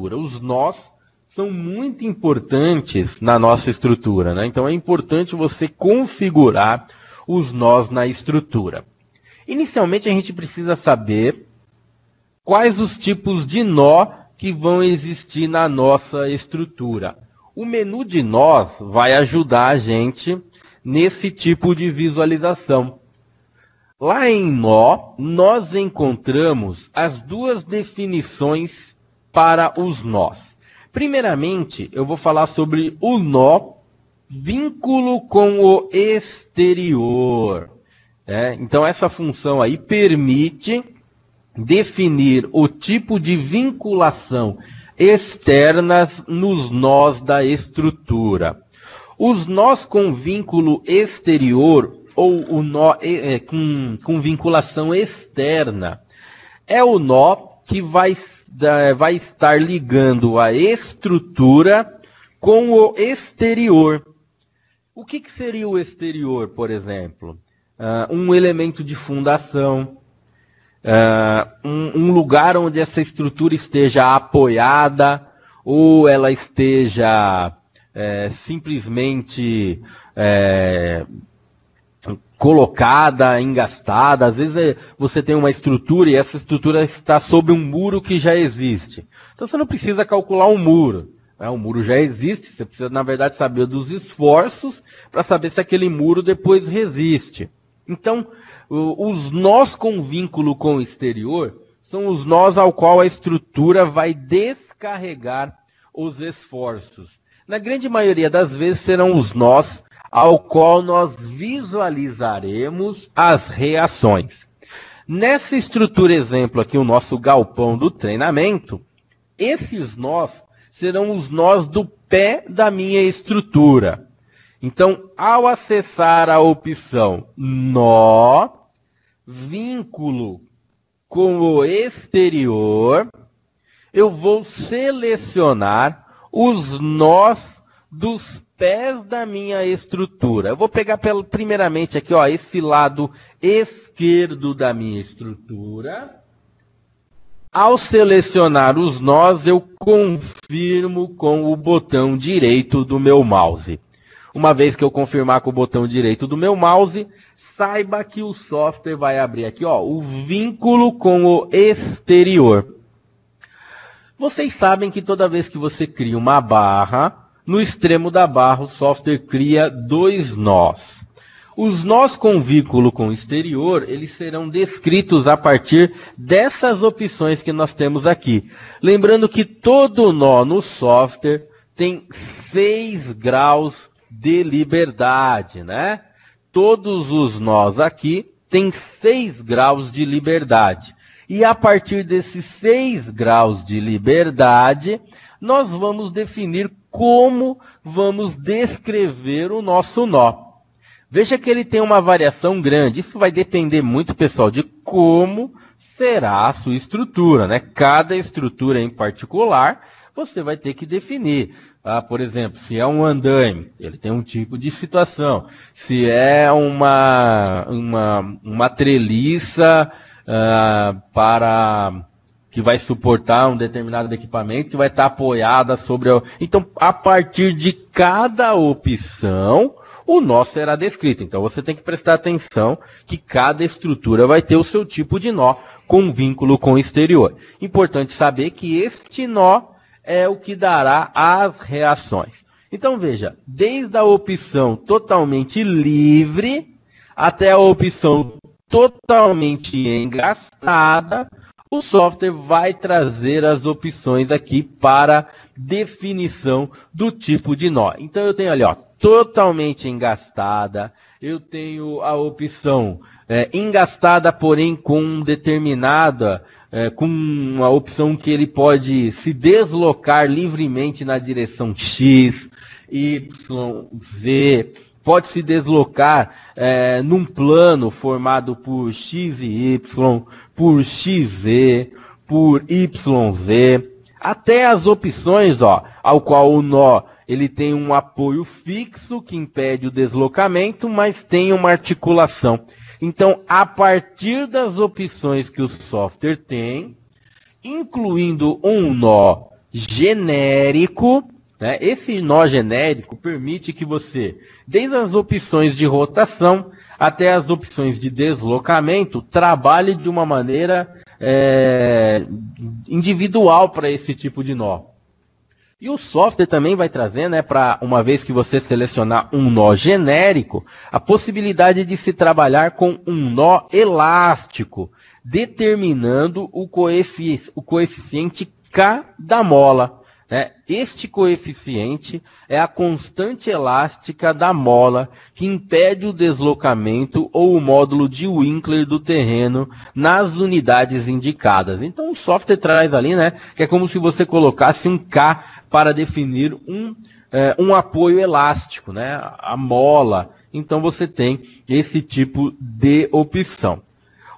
estrutura. Os nós são muito importantes na nossa estrutura, né? Então é importante você configurar os nós na estrutura. Inicialmente a gente precisa saber quais os tipos de nó que vão existir na nossa estrutura. O menu de nós vai ajudar a gente nesse tipo de visualização. Lá em nó, nós encontramos as duas definições para os nós. Primeiramente, eu vou falar sobre o nó vínculo com o exterior. Então, essa função aí permite definir o tipo de vinculação externas nos nós da estrutura. Os nós com vínculo exterior ou o nó com vinculação externa é o nó que vai estar ligando a estrutura com o exterior. O que seria o exterior, por exemplo? Um elemento de fundação, um lugar onde essa estrutura esteja apoiada ou ela esteja simplesmente colocada, engastada. Às vezes você tem uma estrutura e essa estrutura está sobre um muro que já existe. Então você não precisa calcular um muro. O muro já existe, você precisa, na verdade, saber dos esforços para saber se aquele muro depois resiste. Então, os nós com vínculo com o exterior são os nós ao qual a estrutura vai descarregar os esforços. Na grande maioria das vezes serão os nós ao qual nós visualizaremos as reações. Nessa estrutura exemplo aqui, o nosso galpão do treinamento, esses nós serão os nós do pé da minha estrutura. Então, ao acessar a opção nó, vínculo com o exterior, eu vou selecionar os nós dos pés da minha estrutura. Eu vou pegar primeiramente aqui, ó, esse lado esquerdo da minha estrutura. Ao selecionar os nós, eu confirmo com o botão direito do meu mouse. Uma vez que eu confirmar com o botão direito do meu mouse, saiba que o software vai abrir aqui, ó, o vínculo com o exterior. Vocês sabem que toda vez que você cria uma barra, no extremo da barra o software cria dois nós. Os nós com vínculo com o exterior, eles serão descritos a partir dessas opções que nós temos aqui. Lembrando que todo nó no software tem 6 graus de liberdade, né? Todos os nós aqui têm 6 graus de liberdade. E a partir desses 6 graus de liberdade, nós vamos definir como vamos descrever o nosso nó. Veja que ele tem uma variação grande. Isso vai depender muito, pessoal, de como será a sua estrutura, né? Cada estrutura em particular, você vai ter que definir. Por exemplo, se é um andaime, ele tem um tipo de situação. Se é uma treliça que vai suportar um determinado equipamento, que vai estar apoiada sobre... Então, a partir de cada opção, o nó será descrito. Então, você tem que prestar atenção que cada estrutura vai ter o seu tipo de nó com vínculo com o exterior. Importante saber que este nó é o que dará as reações. Então, veja, desde a opção totalmente livre até a opção totalmente engastada, o software vai trazer as opções aqui para definição do tipo de nó. Então, eu tenho ali, ó, totalmente engastada, eu tenho a opção engastada, porém com determinada, com uma opção que ele pode se deslocar livremente na direção X, Y, Z, pode se deslocar num plano formado por X e Y, por XZ, por YZ, até as opções, ó, ao qual o nó ele tem um apoio fixo que impede o deslocamento, mas tem uma articulação. Então, a partir das opções que o software tem, incluindo um nó genérico, né? Esse nó genérico permite que você, desde as opções de rotação até as opções de deslocamento, trabalhe de uma maneira individual para esse tipo de nó. E o software também vai trazer, né, para uma vez que você selecionar um nó genérico, a possibilidade de se trabalhar com um nó elástico, determinando o coeficiente K da mola. Né? Este coeficiente é a constante elástica da mola que impede o deslocamento ou o módulo de Winkler do terreno nas unidades indicadas. Então o software traz ali, né, que é como se você colocasse um K para definir um apoio elástico, né, a mola. Então você tem esse tipo de opção.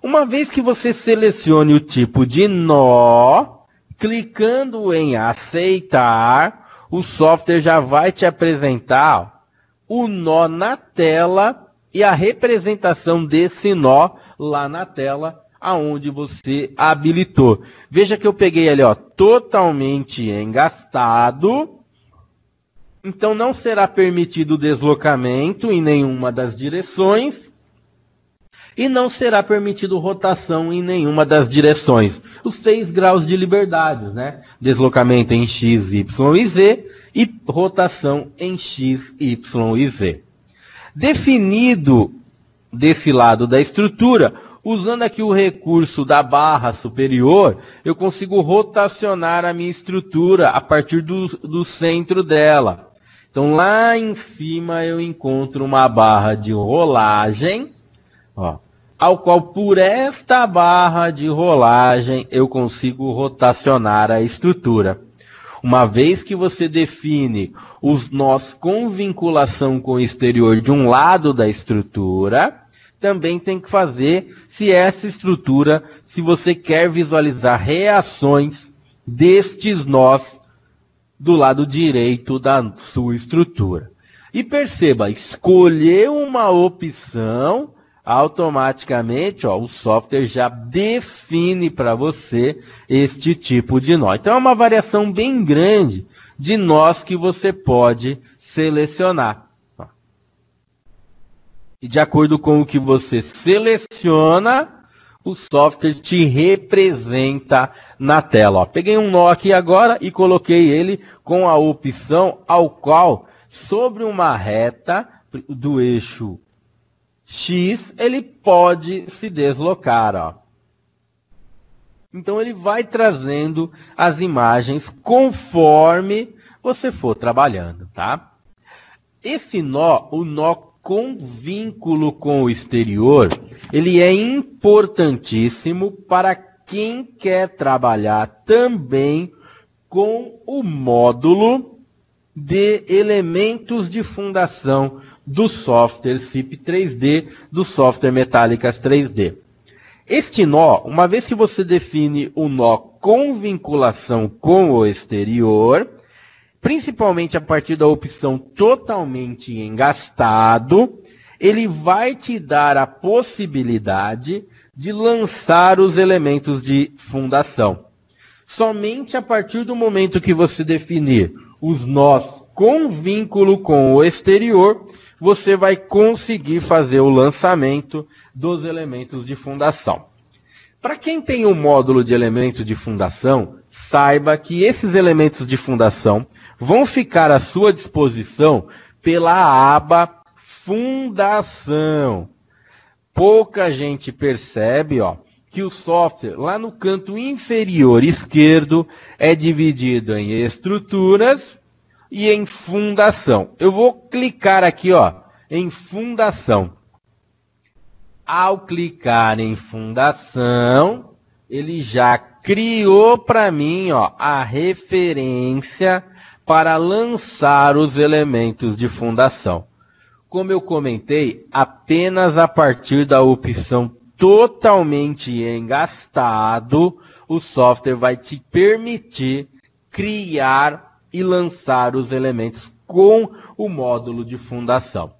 Uma vez que você selecione o tipo de nó, clicando em aceitar, o software já vai te apresentar o nó na tela e a representação desse nó lá na tela aonde você habilitou. Veja que eu peguei ali, ó, totalmente engastado. Então não será permitido deslocamento em nenhuma das direções. E não será permitido rotação em nenhuma das direções. Os 6 graus de liberdade, né? Deslocamento em X, Y e Z e rotação em X, Y e Z. Definido desse lado da estrutura, usando aqui o recurso da barra superior, eu consigo rotacionar a minha estrutura a partir do centro dela. Então lá em cima eu encontro uma barra de rolagem, ó, ao qual por esta barra de rolagem eu consigo rotacionar a estrutura. Uma vez que você define os nós com vinculação com o exterior de um lado da estrutura, também tem que fazer se essa estrutura, se você quer visualizar reações destes nós do lado direito da sua estrutura. E perceba, escolher uma opção, automaticamente, ó, o software já define para você este tipo de nó. Então é uma variação bem grande de nós que você pode selecionar. Ó. E de acordo com o que você seleciona, o software te representa na tela. Ó. Peguei um nó aqui agora e coloquei ele com a opção ao qual, sobre uma reta do eixo X, ele pode se deslocar, ó. Então ele vai trazendo as imagens conforme você for trabalhando, tá? Esse nó, o nó com vínculo com o exterior, ele é importantíssimo para quem quer trabalhar também com o módulo de elementos de fundação do software CIP 3D, do software Metallicas 3D. Este nó, uma vez que você define o nó com vinculação com o exterior, principalmente a partir da opção totalmente engastado, ele vai te dar a possibilidade de lançar os elementos de fundação. Somente a partir do momento que você definir os nós com vínculo com o exterior, você vai conseguir fazer o lançamento dos elementos de fundação. Para quem tem um módulo de elementos de fundação, saiba que esses elementos de fundação vão ficar à sua disposição pela aba Fundação. Pouca gente percebe, ó, que o software, lá no canto inferior esquerdo, é dividido em estruturas e em fundação. Eu vou clicar aqui, ó, em fundação. Ao clicar em fundação, ele já criou para mim, ó, a referência para lançar os elementos de fundação. Como eu comentei, apenas a partir da opção totalmente engastado, o software vai te permitir criar e lançar os elementos com o módulo de fundação.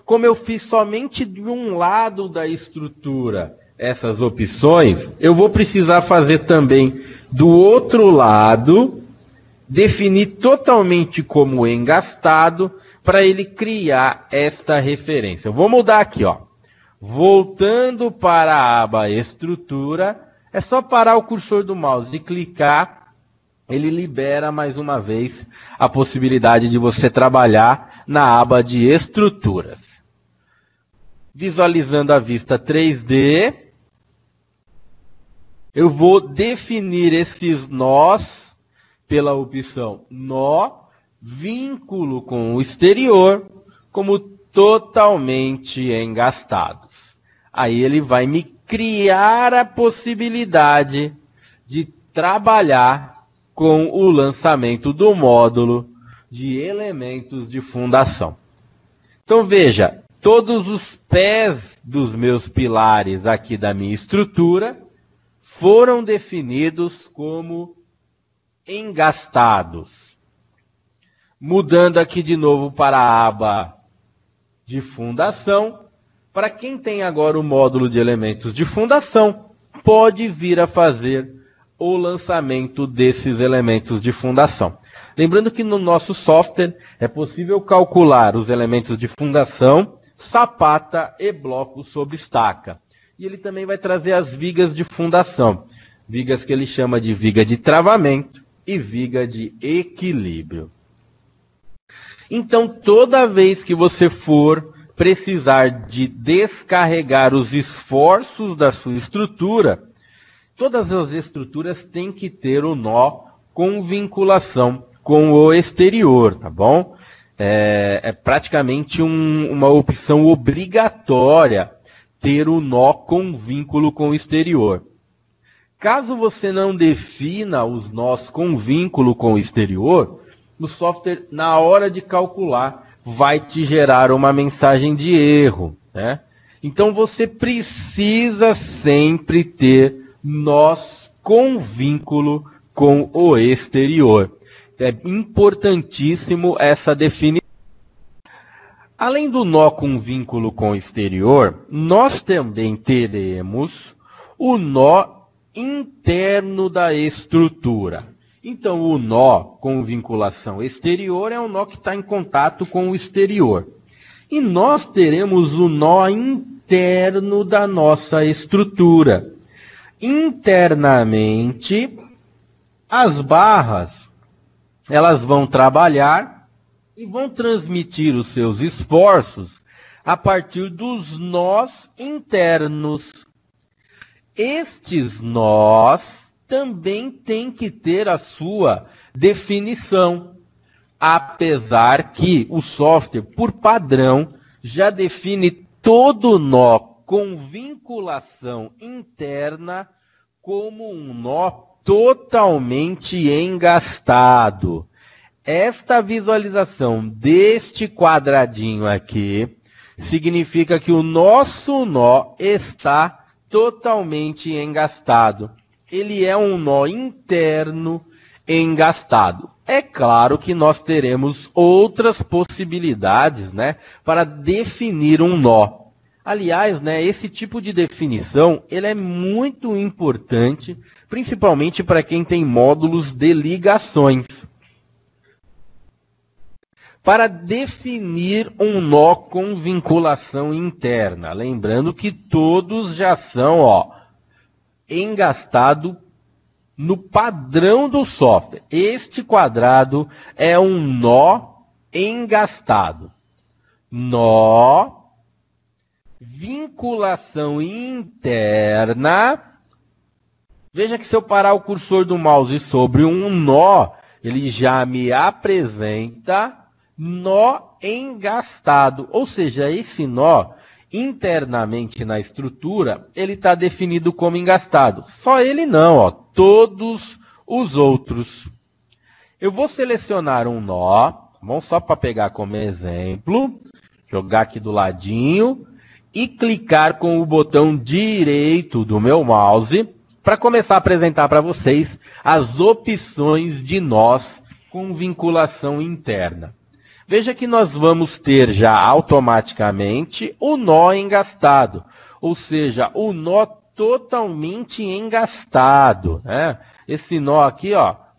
Como eu fiz somente de um lado da estrutura essas opções, eu vou precisar fazer também do outro lado definir totalmente como engastado para ele criar esta referência. Eu vou mudar aqui, ó. Voltando para a aba estrutura, é só parar o cursor do mouse e clicar, ele libera mais uma vez a possibilidade de você trabalhar na aba de estruturas. Visualizando a vista 3D, eu vou definir esses nós pela opção nó, vínculo com o exterior, como totalmente engastados. Aí ele vai me criar a possibilidade de trabalhar com o lançamento do módulo de elementos de fundação. Então veja, todos os pés dos meus pilares aqui da minha estrutura foram definidos como engastados. Mudando aqui de novo para a aba de fundação, para quem tem agora o módulo de elementos de fundação, pode vir a fazer o lançamento desses elementos de fundação. Lembrando que no nosso software é possível calcular os elementos de fundação, sapata e bloco sobre estaca. E ele também vai trazer as vigas de fundação, vigas que ele chama de viga de travamento e viga de equilíbrio. Então, toda vez que você for precisar de descarregar os esforços da sua estrutura, todas as estruturas têm que ter o nó com vinculação com o exterior, tá bom? É praticamente uma opção obrigatória ter o nó com vínculo com o exterior. Caso você não defina os nós com vínculo com o exterior, o software, na hora de calcular, vai te gerar uma mensagem de erro, né? Então você precisa sempre ter nós com vínculo com o exterior. É importantíssimo essa definição. Além do nó com vínculo com o exterior, nós também teremos o nó interno da estrutura. Então, o nó com vinculação exterior é um nó que está em contato com o exterior. E nós teremos o nó interno da nossa estrutura. Internamente, as barras, elas vão trabalhar e vão transmitir os seus esforços a partir dos nós internos. Estes nós também têm que ter a sua definição, apesar que o software, por padrão, já define todo nó com vinculação interna como um nó totalmente engastado. Esta visualização deste quadradinho aqui significa que o nosso nó está totalmente engastado. Ele é um nó interno engastado. É claro que nós teremos outras possibilidades, né, para definir um nó. Aliás, né, esse tipo de definição ele é muito importante, principalmente para quem tem módulos de ligações. Para definir um nó com vinculação interna, lembrando que todos já são engastado no padrão do software. Este quadrado é um nó engastado. Nó, vinculação interna. Veja que se eu parar o cursor do mouse sobre um nó, ele já me apresenta nó engastado. Ou seja, esse nó, internamente na estrutura, ele está definido como engastado. Só ele não, todos os outros. Eu vou selecionar um nó, vamos só para pegar como exemplo, jogar aqui do ladinho e clicar com o botão direito do meu mouse para começar a apresentar para vocês as opções de nós com vinculação interna. Veja que nós vamos ter já automaticamente o nó engastado, ou seja, o nó totalmente engastado, né? Esse nó aqui,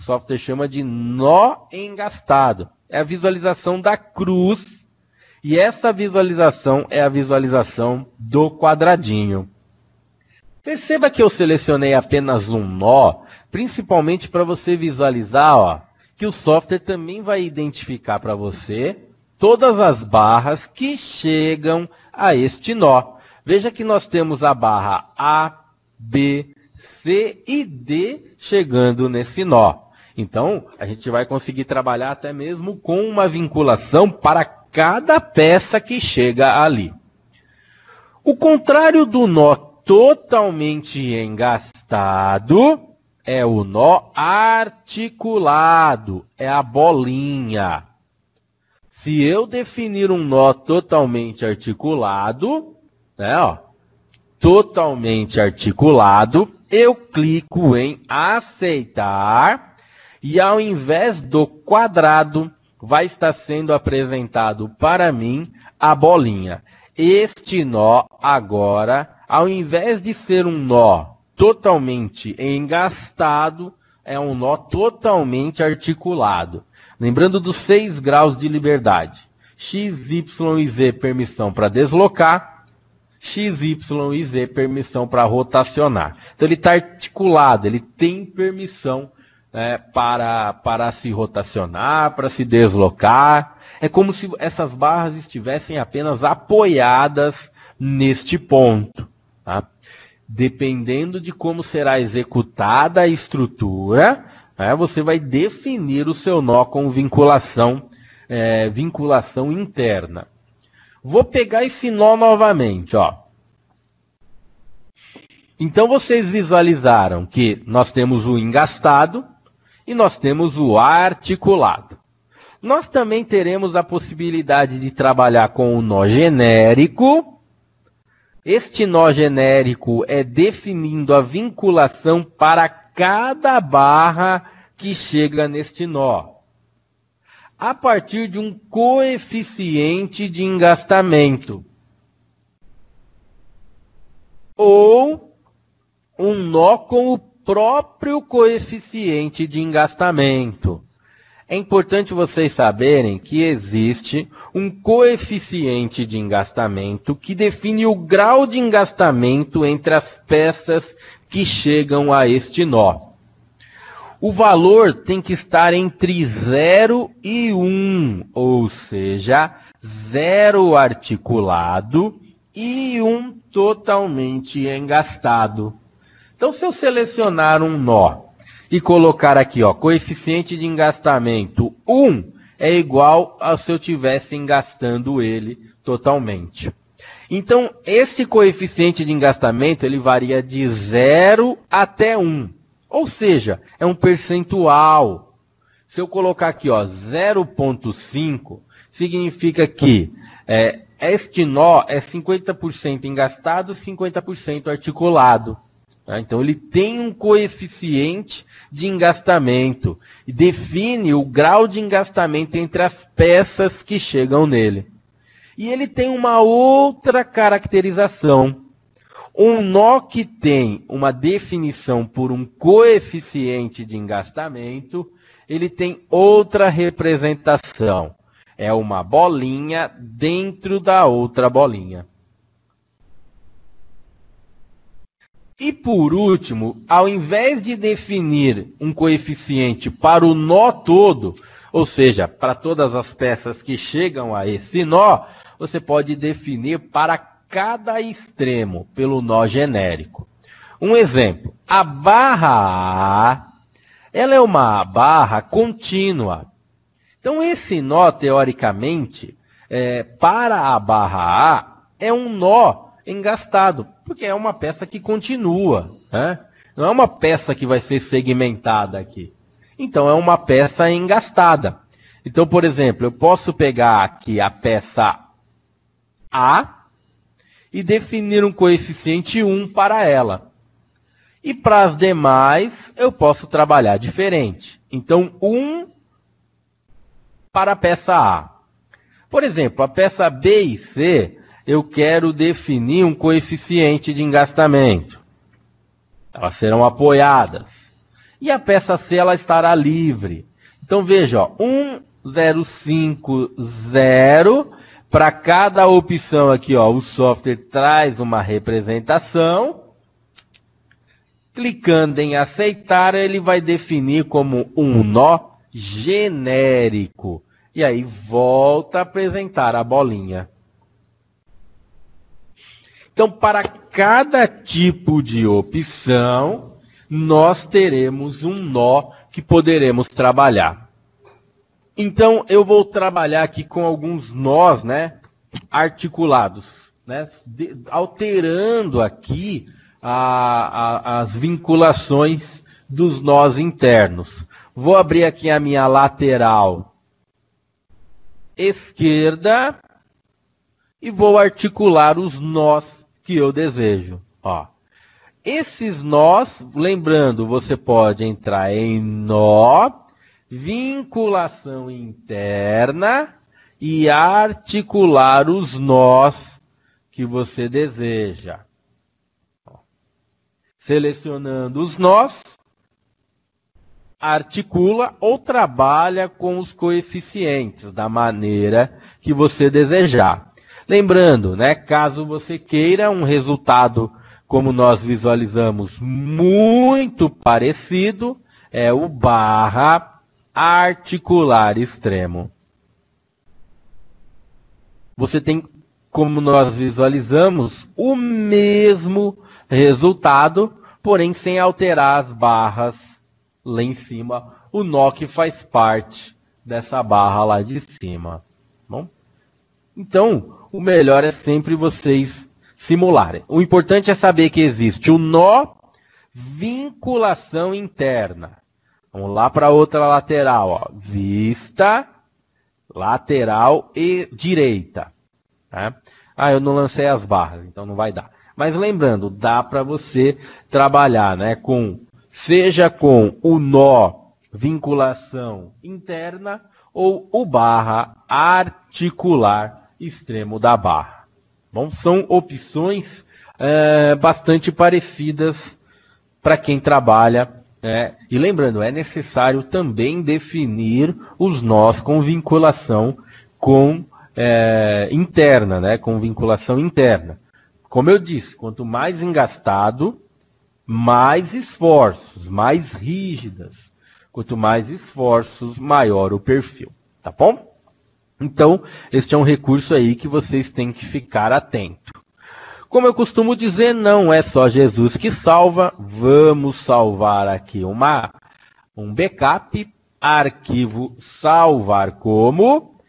O software chama de nó engastado. É a visualização da cruz. E essa visualização é a visualização do quadradinho. Perceba que eu selecionei apenas um nó, principalmente para você visualizar, ó, que o software também vai identificar para você todas as barras que chegam a este nó. Veja que nós temos a barra A, B, C e D chegando nesse nó. Então, a gente vai conseguir trabalhar até mesmo com uma vinculação para cada peça que chega ali. O contrário do nó totalmente engastado é o nó articulado, é a bolinha. Se eu definir um nó totalmente articulado, né, ó, totalmente articulado, eu clico em aceitar e ao invés do quadrado, vai estar sendo apresentado para mim a bolinha. Este nó agora, ao invés de ser um nó totalmente engastado, é um nó totalmente articulado. Lembrando dos 6 graus de liberdade. X, Y e Z permissão para deslocar. X, Y e Z permissão para rotacionar. Então ele está articulado, ele tem permissão para se rotacionar, para se deslocar. É como se essas barras estivessem apenas apoiadas neste ponto. Tá? Dependendo de como será executada a estrutura, você vai definir o seu nó com vinculação interna. Vou pegar esse nó novamente. Ó. Então, vocês visualizaram que nós temos o engastado e nós temos o articulado. Nós também teremos a possibilidade de trabalhar com o nó genérico. Este nó genérico é definindo a vinculação para cada barra que chega neste nó, a partir de um coeficiente de engastamento, ou um nó com o próprio coeficiente de engastamento. É importante vocês saberem que existe um coeficiente de engastamento que define o grau de engastamento entre as peças que chegam a este nó. O valor tem que estar entre 0 e 1, ou seja, 0 articulado e 1 totalmente engastado. Então, se eu selecionar um nó e colocar aqui, ó, coeficiente de engastamento 1, é igual a se eu estivesse engastando ele totalmente. Então, esse coeficiente de engastamento, ele varia de 0 até 1. Ou seja, é um percentual. Se eu colocar aqui, ó, 0,5, significa que este nó é 50% engastado, 50% articulado. Tá? Então, ele tem um coeficiente de engastamento e define o grau de engastamento entre as peças que chegam nele. E ele tem uma outra caracterização. Um nó que tem uma definição por um coeficiente de engastamento, ele tem outra representação. É uma bolinha dentro da outra bolinha. E por último, ao invés de definir um coeficiente para o nó todo, ou seja, para todas as peças que chegam a esse nó, você pode definir para cada extremo pelo nó genérico. Um exemplo, a barra A, ela é uma barra contínua. Então, esse nó, teoricamente, para a barra A, é um nó engastado, porque é uma peça que continua, né? Não é uma peça que vai ser segmentada aqui. Então, é uma peça engastada. Então, por exemplo, eu posso pegar aqui a peça A e definir um coeficiente 1 para ela. E para as demais, eu posso trabalhar diferente. Então, 1 para a peça A. Por exemplo, a peça B e C, eu quero definir um coeficiente de engastamento. Elas serão apoiadas. E a peça C ela estará livre. Então veja, ó, 1050, para cada opção aqui, ó, o software traz uma representação. Clicando em aceitar, ele vai definir como um nó genérico. E aí volta a apresentar a bolinha. Então, para cada tipo de opção, nós teremos um nó que poderemos trabalhar. Então, eu vou trabalhar aqui com alguns nós, né, articulados, né, alterando aqui as vinculações dos nós internos. Vou abrir aqui a minha lateral esquerda e vou articular os nós que eu desejo. Ó. Esses nós, lembrando, você pode entrar em nó, vinculação interna e articular os nós que você deseja. Selecionando os nós, articula ou trabalha com os coeficientes da maneira que você desejar. Lembrando, né, caso você queira um resultado, como nós visualizamos, muito parecido, é o barra articular extremo. Você tem, como nós visualizamos, o mesmo resultado, porém sem alterar as barras lá em cima, o nó que faz parte dessa barra lá de cima. Bom? Então, o melhor é sempre vocês simularem. O importante é saber que existe o nó, vinculação interna. Vamos lá para outra lateral. Ó. Vista, lateral e direita. Tá? Ah, eu não lancei as barras, então não vai dar. Mas lembrando, dá para você trabalhar, né, seja com o nó, vinculação interna, ou o barra articular extremo da barra. Bom, são opções bastante parecidas para quem trabalha. E lembrando, é necessário também definir os nós com vinculação interna, né, com vinculação interna. Como eu disse, quanto mais engastado, mais esforços, mais rígidas. Quanto mais esforços, maior o perfil. Tá bom? Então, este é um recurso aí que vocês têm que ficar atento. Como eu costumo dizer, não é só Jesus que salva. Vamos salvar aqui um backup, arquivo salvar como,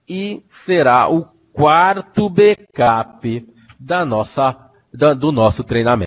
e será o quarto backup do nosso treinamento.